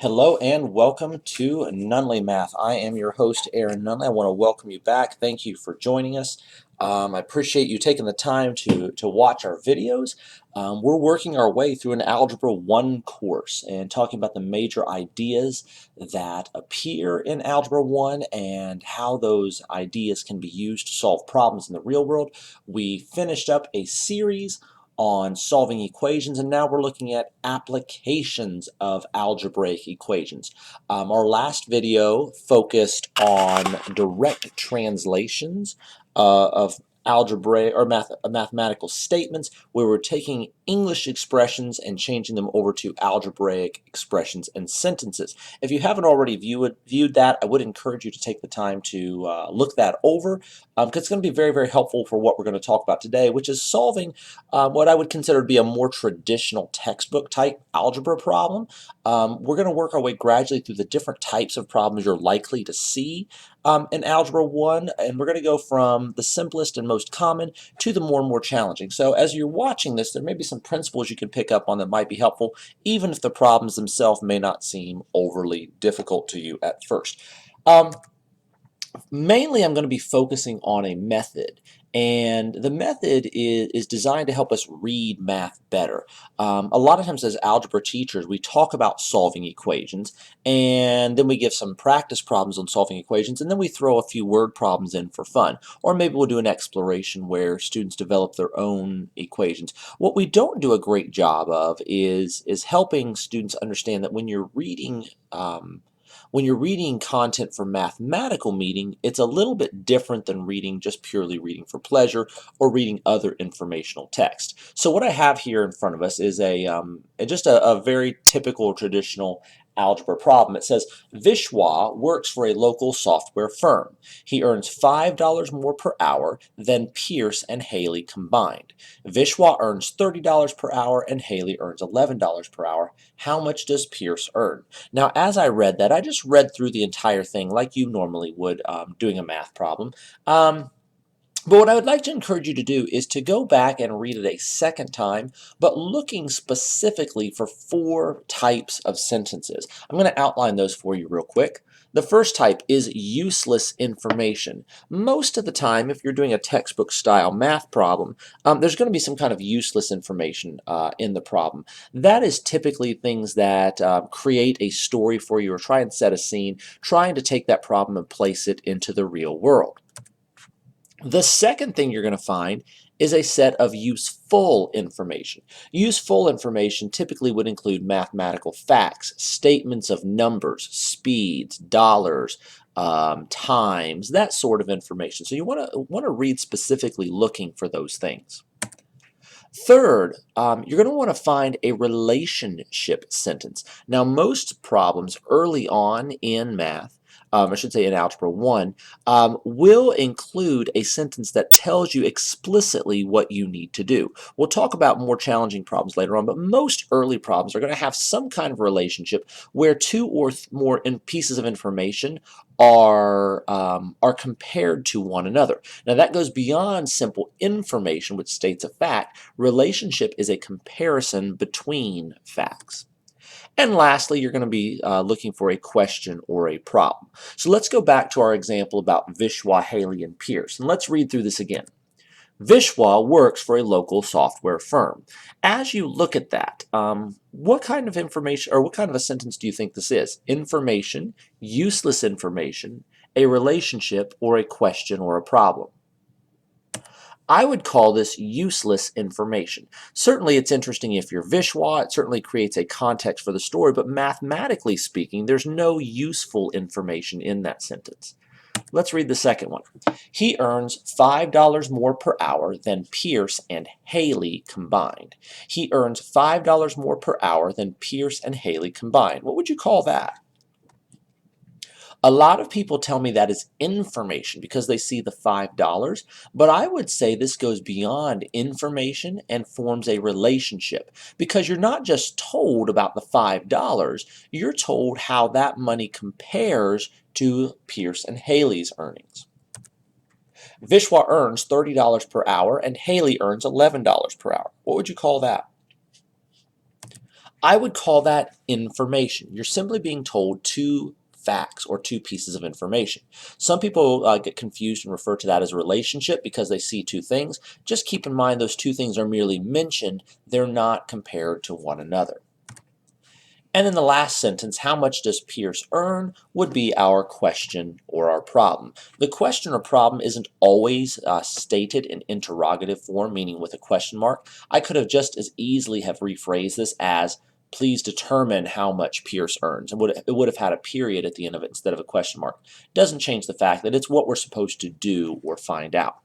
Hello and welcome to Nunley Math. I am your host, Aaron Nunley. I want to welcome you back. Thank you for joining us. I appreciate you taking the time to watch our videos. We're working our way through an Algebra 1 course and talking about the major ideas that appear in Algebra 1 and how those ideas can be used to solve problems in the real world. We finished up a series on solving equations, and now we're looking at applications of algebraic equations. Our last video focused on direct translations of algebraic or mathematical statements, where we're taking English expressions and changing them over to algebraic expressions and sentences. If you haven't already viewed that, I would encourage you to take the time to look that over, because it's going to be very, very helpful for what we're going to talk about today, which is solving what I would consider to be a more traditional textbook type algebra problem. We're going to work our way gradually through the different types of problems you're likely to see in Algebra 1, and we're going to go from the simplest and most common to the more and more challenging. So as you're watching this, there may be some principles you can pick up on that might be helpful, even if the problems themselves may not seem overly difficult to you at first. Mainly, I'm going to be focusing on a method, and the method is designed to help us read math better. A lot of times as algebra teachers, we talk about solving equations, and then we give some practice problems on solving equations, and then we throw a few word problems in for fun. Or maybe we'll do an exploration where students develop their own equations. What we don't do a great job of is helping students understand that when you're reading content for mathematical meaning, it's a little bit different than just purely reading for pleasure or reading other informational text. So what I have here in front of us is just a very typical traditional algebra problem. It says Vishwa works for a local software firm. He earns $5 more per hour than Pierce and Haley combined. Vishwa earns $30 per hour and Haley earns $11 per hour. How much does Pierce earn? Now, as I read that, I just read through the entire thing like you normally would doing a math problem. But what I would like to encourage you to do is to go back and read it a second time, but looking specifically for 4 types of sentences. I'm going to outline those for you real quick. The first type is useless information. Most of the time, if you're doing a textbook style math problem, there's going to be some kind of useless information in the problem. That is typically things that create a story for you or try and set a scene, trying to take that problem and place it into the real world. The second thing you're going to find is a set of useful information. Useful information typically would include mathematical facts, statements of numbers, speeds, dollars, times, that sort of information. So you want to read specifically looking for those things. Third, you're going to want to find a relationship sentence. Now, most problems early on in math, I should say in Algebra 1, will include a sentence that tells you explicitly what you need to do. We'll talk about more challenging problems later on, but most early problems are going to have some kind of relationship where 2 or more pieces of information are compared to one another. Now, that goes beyond simple information, which states a fact. Relationship is a comparison between facts. And lastly, you're going to be looking for a question or a problem. So let's go back to our example about Vishwa, Haley, and Pierce. And let's read through this again. Vishwa works for a local software firm. As you look at that, what kind of information or what kind of a sentence do you think this is? Information, useless information, a relationship, or a question or a problem? I would call this useless information. Certainly it's interesting if you're Vishwa, it certainly creates a context for the story, but mathematically speaking, there's no useful information in that sentence. Let's read the second one. He earns $5 more per hour than Pierce and Haley combined. He earns $5 more per hour than Pierce and Haley combined. What would you call that? A lot of people tell me that is information because they see the $5, but I would say this goes beyond information and forms a relationship because you're not just told about the $5, you're told how that money compares to Pierce and Haley's earnings. Vishwa earns $30 per hour and Haley earns $11 per hour. What would you call that? I would call that information. You're simply being told two facts or two pieces of information. Some people get confused and refer to that as a relationship because they see two things. Just keep in mind those two things are merely mentioned. They're not compared to one another. And in the last sentence, how much does Pierce earn would be our question or our problem. The question or problem isn't always stated in interrogative form, meaning with a question mark. I could have just as easily have rephrased this as, please determine how much Pierce earns. And it would have had a period at the end of it instead of a question mark. Doesn't change the fact that it's what we're supposed to do or find out.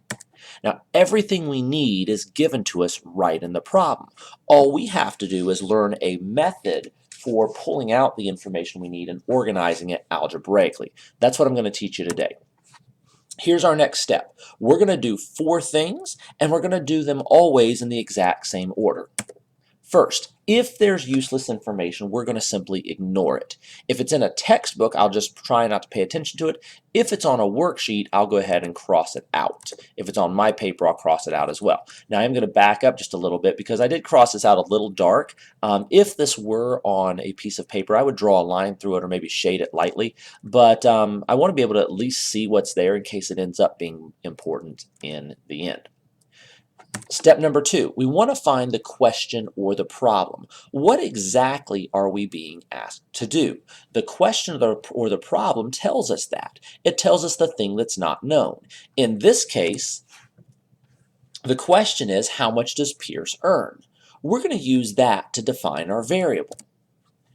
Now, everything we need is given to us right in the problem. All we have to do is learn a method for pulling out the information we need and organizing it algebraically. That's what I'm going to teach you today. Here's our next step. We're going to do 4 things, and we're going to do them always in the exact same order. First, if there's useless information, we're going to simply ignore it. If it's in a textbook, I'll just try not to pay attention to it. If it's on a worksheet, I'll go ahead and cross it out. If it's on my paper, I'll cross it out as well. Now, I'm going to back up just a little bit because I did cross this out a little dark. If this were on a piece of paper, I would draw a line through it or maybe shade it lightly. But I want to be able to at least see what's there in case it ends up being important in the end. Step number 2, we want to find the question or the problem. What exactly are we being asked to do? The question or the problem tells us that. It tells us the thing that's not known. In this case, the question is, how much does Pierce earn? We're going to use that to define our variable.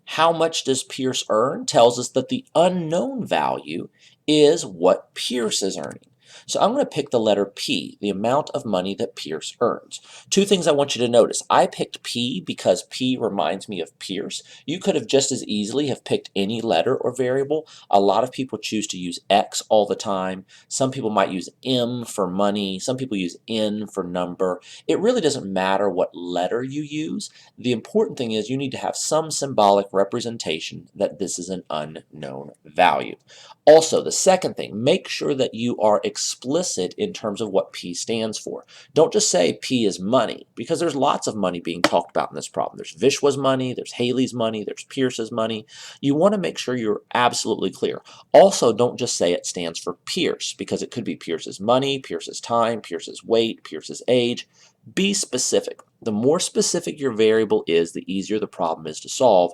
How much does Pierce earn tells us that the unknown value is what Pierce is earning. So I'm going to pick the letter P, the amount of money that Pierce earns. 2 things I want you to notice. I picked P because P reminds me of Pierce. You could have just as easily have picked any letter or variable. A lot of people choose to use X all the time. Some people might use M for money. Some people use N for number. It really doesn't matter what letter you use. The important thing is you need to have some symbolic representation that this is an unknown value. Also, the second thing, make sure that you are explicit in terms of what P stands for. Don't just say P is money, because there's lots of money being talked about in this problem. There's Vishwa's money, there's Haley's money, there's Pierce's money. You want to make sure you're absolutely clear. Also, don't just say it stands for Pierce, because it could be Pierce's money, Pierce's time, Pierce's weight, Pierce's age. Be specific. The more specific your variable is, the easier the problem is to solve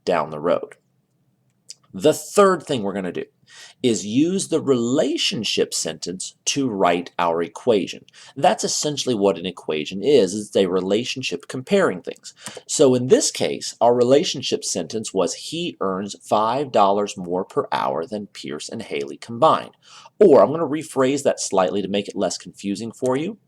down the road. The third thing we're going to do is use the relationship sentence to write our equation. That's essentially what an equation is. It's a relationship comparing things. So in this case, our relationship sentence was he earns $5 more per hour than Pierce and Haley combined. Or I'm going to rephrase that slightly to make it less confusing for you.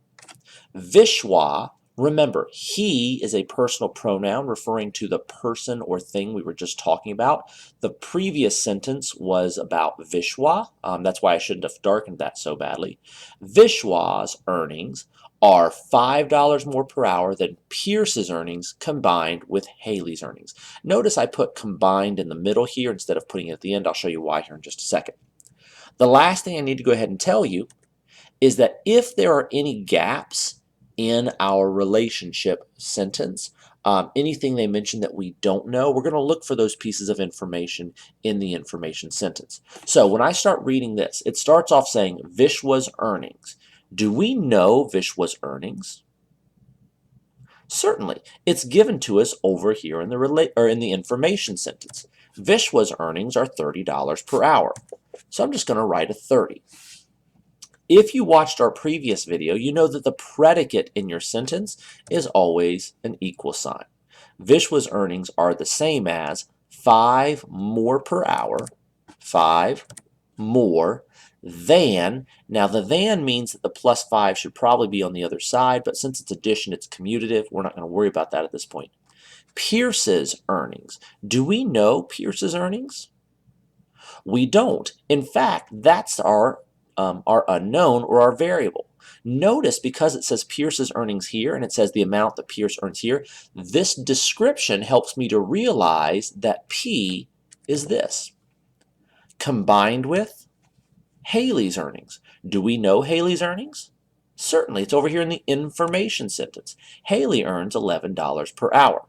Vishwa, remember, he is a personal pronoun referring to the person or thing we were just talking about. The previous sentence was about Vishwa. That's why I shouldn't have darkened that so badly. Vishwa's earnings are $5 more per hour than Pierce's earnings combined with Haley's earnings. Notice I put combined in the middle here instead of putting it at the end. I'll show you why here in just a second. The last thing I need to go ahead and tell you is that if there are any gaps in our relationship sentence, anything they mention that we don't know, we're going to look for those pieces of information in the information sentence. So when I start reading this, it starts off saying Vishwa's earnings. Do we know Vishwa's earnings? Certainly. It's given to us over here in the information sentence. Vishwa's earnings are $30 per hour. So I'm just going to write a 30. If you watched our previous video, you know that the predicate in your sentence is always an equal sign. Vishwa's earnings are the same as 5 more per hour, 5 more than. Now the than means that the plus 5 should probably be on the other side, but since it's addition, it's commutative. We're not going to worry about that at this point. Pierce's earnings. Do we know Pierce's earnings? We don't. In fact, that's our unknown or our variable. Notice because it says Pierce's earnings here and it says the amount that Pierce earns here, this description helps me to realize that P is this. Combined with Haley's earnings. Do we know Haley's earnings? Certainly, it's over here in the information sentence. Haley earns $11 per hour.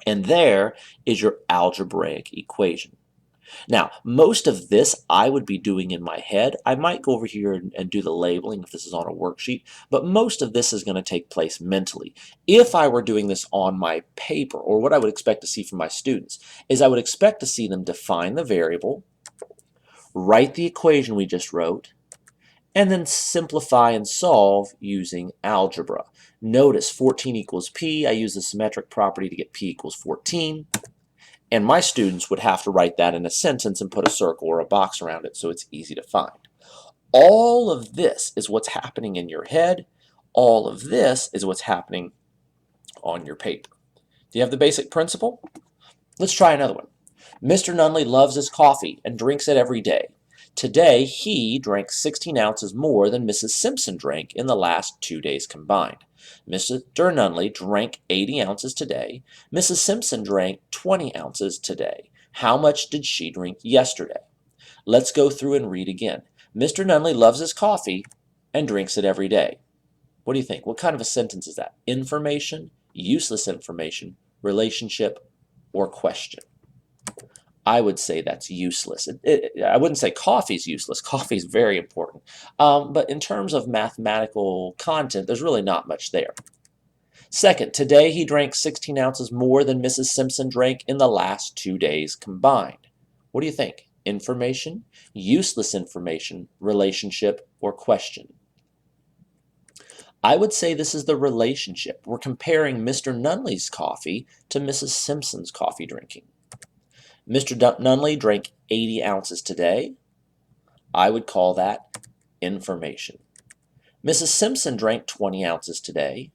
And there is your algebraic equation. Now, most of this I would be doing in my head. I might go over here and do the labeling if this is on a worksheet, but most of this is going to take place mentally. If I were doing this on my paper, or what I would expect to see from my students, is I would expect to see them define the variable, write the equation we just wrote, and then simplify and solve using algebra. Notice 14 equals p. I use the symmetric property to get p equals 14. And my students would have to write that in a sentence and put a circle or a box around it so it's easy to find. All of this is what's happening in your head. All of this is what's happening on your paper. Do you have the basic principle? Let's try another one. Mr. Nunley loves his coffee and drinks it every day. Today, he drank 16 ounces more than Mrs. Simpson drank in the last 2 days combined. Mr. Nunley drank 80 ounces today. Mrs. Simpson drank 20 ounces today. How much did she drink yesterday? Let's go through and read again. Mr. Nunley loves his coffee and drinks it every day. What do you think? What kind of a sentence is that? Information, useless information, relationship, or question? I would say that's useless. I wouldn't say coffee's useless. Coffee's very important. But in terms of mathematical content, there's really not much there. Second, today he drank 16 ounces more than Mrs. Simpson drank in the last 2 days combined. What do you think? Information, useless information, relationship, or question? I would say this is the relationship. We're comparing Mr. Nunley's coffee to Mrs. Simpson's coffee drinking. Mr. Nunley drank 80 ounces today. I would call that information. Mrs. Simpson drank 20 ounces today.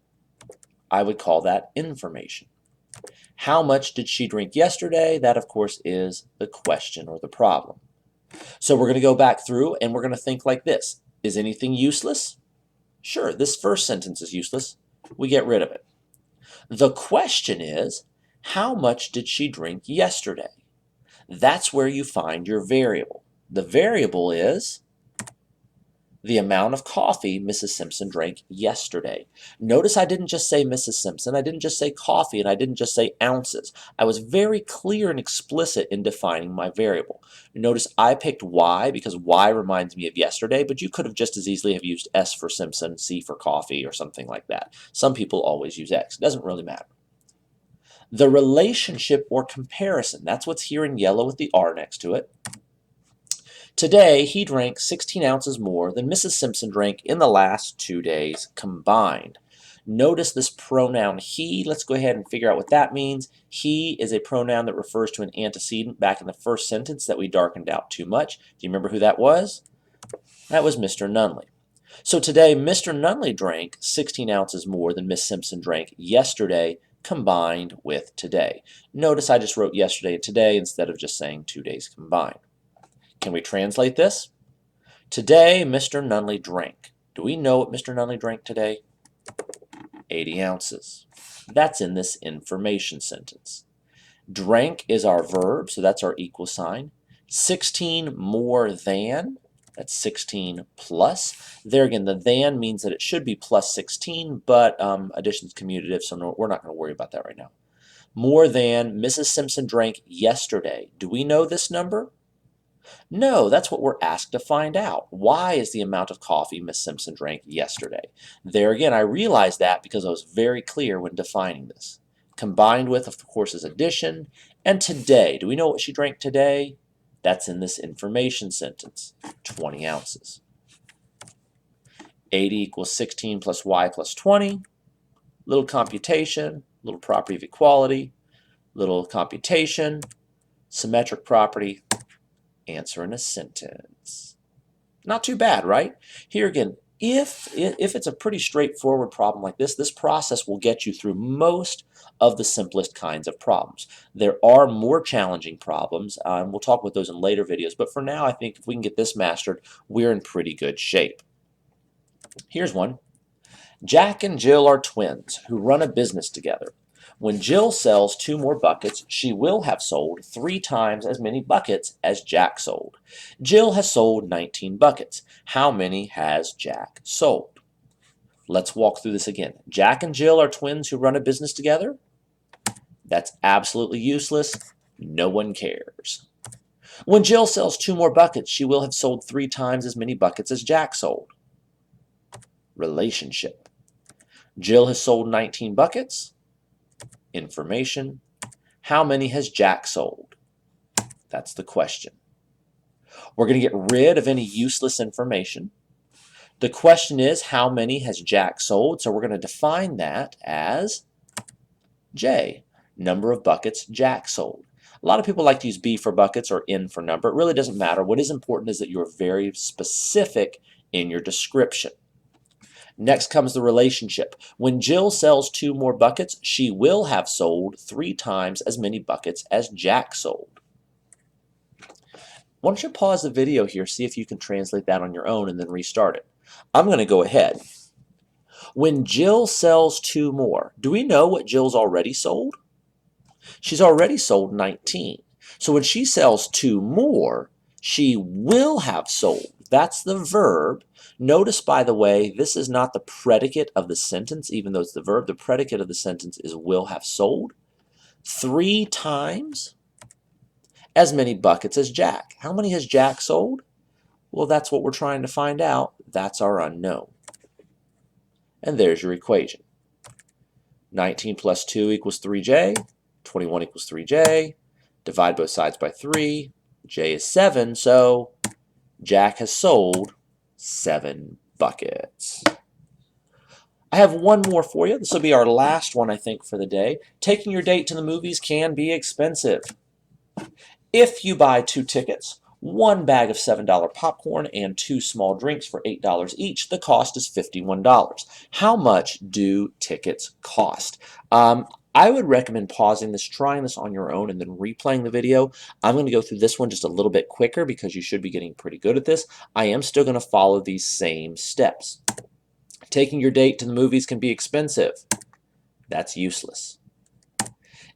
I would call that information. How much did she drink yesterday? That, of course, is the question or the problem. So we're going to go back through and we're going to think like this. Is anything useless? Sure, this first sentence is useless. We get rid of it. The question is, how much did she drink yesterday? That's where you find your variable. The variable is the amount of coffee Mrs. Simpson drank yesterday. Notice I didn't just say Mrs. Simpson, I didn't just say coffee, and I didn't just say ounces. I was very clear and explicit in defining my variable. Notice I picked Y because Y reminds me of yesterday, but you could have just as easily have used S for Simpson, C for coffee, or something like that. Some people always use X. It doesn't really matter. The relationship or comparison, that's what's here in yellow with the R next to it. Today, he drank 16 ounces more than Mrs. Simpson drank in the last 2 days combined. Notice this pronoun he. Let's go ahead and figure out what that means. He is a pronoun that refers to an antecedent back in the first sentence that we darkened out too much. Do you remember who that was? That was Mr. Nunley. So today, Mr. Nunley drank 16 ounces more than Miss Simpson drank yesterday combined with today. Notice I just wrote yesterday and today instead of just saying 2 days combined. Can we translate this? Today, Mr. Nunley drank. Do we know what Mr. Nunley drank today? 80 ounces. That's in this information sentence. Drank is our verb, so that's our equal sign. 16 more than, that's 16 plus. There again, the than means that it should be plus 16, but addition is commutative, so we're not going to worry about that right now. More than Mrs. Simpson drank yesterday. Do we know this number? No, that's what we're asked to find out. Why is the amount of coffee Miss Simpson drank yesterday? There again, I realized that because I was very clear when defining this. Combined with, of course, is addition. And today, do we know what she drank today? That's in this information sentence, 20 ounces. 80 equals 16 plus y plus 20. Little computation, little property of equality, little computation, symmetric property, answer in a sentence. Not too bad, right? Here again, if it's a pretty straightforward problem like this process will get you through most of the simplest kinds of problems. There are more challenging problems, and we'll talk about those in later videos, but for now, I think if we can get this mastered, we're in pretty good shape. Here's one. Jack and Jill are twins who run a business together. When Jill sells 2 more buckets, she will have sold 3 times as many buckets as Jack sold. Jill has sold 19 buckets. How many has Jack sold? Let's walk through this again. Jack and Jill are twins who run a business together. That's absolutely useless. No one cares. When Jill sells 2 more buckets, she will have sold 3 times as many buckets as Jack sold. Relationship. Jill has sold 19 buckets. Information. How many has Jack sold? That's the question. We're going to get rid of any useless information. The question is, how many has Jack sold? So we're going to define that as J, number of buckets Jack sold. A lot of people like to use B for buckets or N for number. It really doesn't matter. What is important is that you're very specific in your description. Next comes the relationship. When Jill sells 2 more buckets, she will have sold 3 times as many buckets as Jack sold. Why don't you pause the video here, see if you can translate that on your own, and then restart it. I'm going to go ahead. When Jill sells 2 more, do we know what Jill's already sold? She's already sold 19. So when she sells 2 more, she will have sold. That's the verb. Notice, by the way, this is not the predicate of the sentence, even though it's the verb. The predicate of the sentence is will have sold 3 times as many buckets as Jack. How many has Jack sold? Well, that's what we're trying to find out. That's our unknown. And there's your equation. 19 plus 2 equals 3J. 21 equals 3J. Divide both sides by 3. J is 7, so Jack has sold 7 buckets. I have one more for you. This will be our last one, I think, for the day. Taking your date to the movies can be expensive. If you buy 2 tickets, 1 bag of $7 popcorn, and 2 small drinks for $8 each, the cost is $51. How much do tickets cost? I would recommend pausing this, trying this on your own, and then replaying the video. I'm going to go through this one just a little bit quicker because you should be getting pretty good at this. I am still going to follow these same steps. Taking your date to the movies can be expensive. That's useless.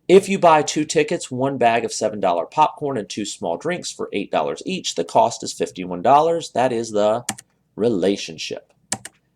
If you buy 2 tickets, 1 bag of $7 popcorn, and 2 small drinks for $8 each, the cost is $51. That is the relationship.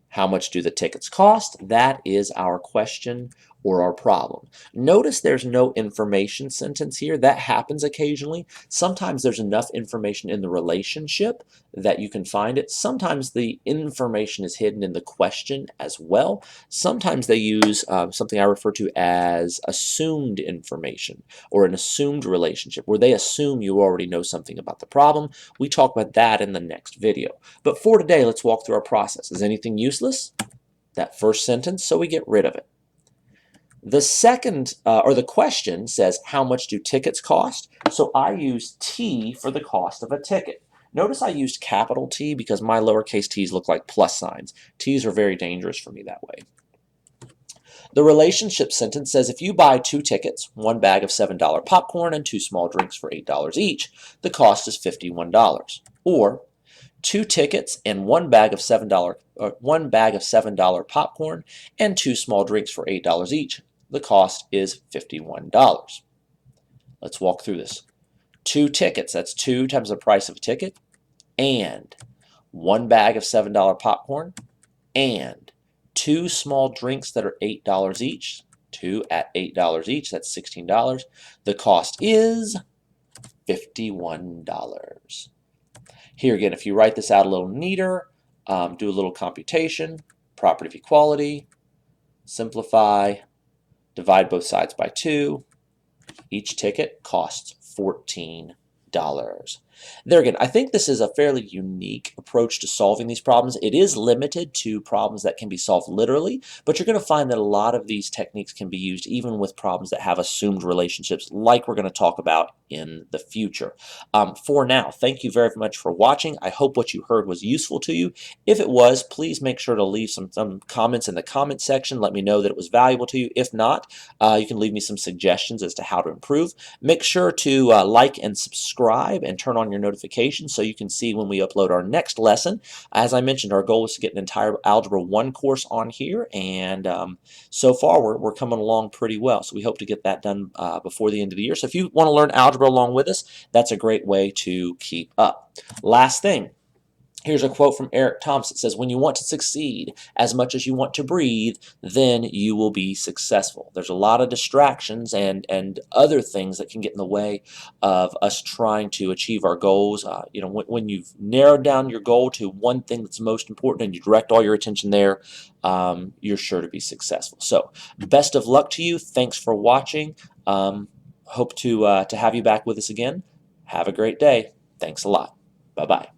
How much do the tickets cost? That is our question or our problem. Notice there's no information sentence here. That happens occasionally. Sometimes there's enough information in the relationship that you can find it. Sometimes the information is hidden in the question as well. Sometimes they use something I refer to as assumed information or an assumed relationship where they assume you already know something about the problem. We talk about that in the next video. But for today, let's walk through our process. Is anything useless? That first sentence, so we get rid of it. The second, or the question says, how much do tickets cost? So I use T for the cost of a ticket. Notice I used capital T because my lowercase t's look like plus signs. T's are very dangerous for me that way. The relationship sentence says, if you buy 2 tickets, 1 bag of $7 popcorn, and 2 small drinks for $8 each, the cost is $51. Or 2 tickets and 1 bag of $7 popcorn and 2 small drinks for $8 each. The cost is $51. Let's walk through this. 2 tickets, that's 2 times the price of a ticket, and 1 bag of $7 popcorn, and 2 small drinks that are $8 each. 2 at $8 each, that's $16. The cost is $51. Here again, if you write this out a little neater, do a little computation, property of equality, simplify, divide both sides by 2. Each ticket costs $14. There again, I think this is a fairly unique approach to solving these problems. It is limited to problems that can be solved literally, but you're going to find that a lot of these techniques can be used even with problems that have assumed relationships like we're going to talk about in the future. For now, thank you very much for watching. I hope what you heard was useful to you. If it was, please make sure to leave some comments in the comment section. Let me know that it was valuable to you. If not, you can leave me some suggestions as to how to improve. Make sure to like and subscribe and turn on your notifications so you can see when we upload our next lesson. As I mentioned, our goal is to get an entire Algebra 1 course on here, and so far we're coming along pretty well. So we hope to get that done before the end of the year. So if you want to learn algebra along with us, that's a great way to keep up. Last thing, Here's a quote from Eric Thompson. It says, when you want to succeed as much as you want to breathe, then you will be successful. There's a lot of distractions and other things that can get in the way of us trying to achieve our goals. When you've narrowed down your goal to one thing that's most important and you direct all your attention there, you're sure to be successful. So best of luck to you. Thanks for watching. Hope to have you back with us again. Have a great day. Thanks a lot. Bye-bye.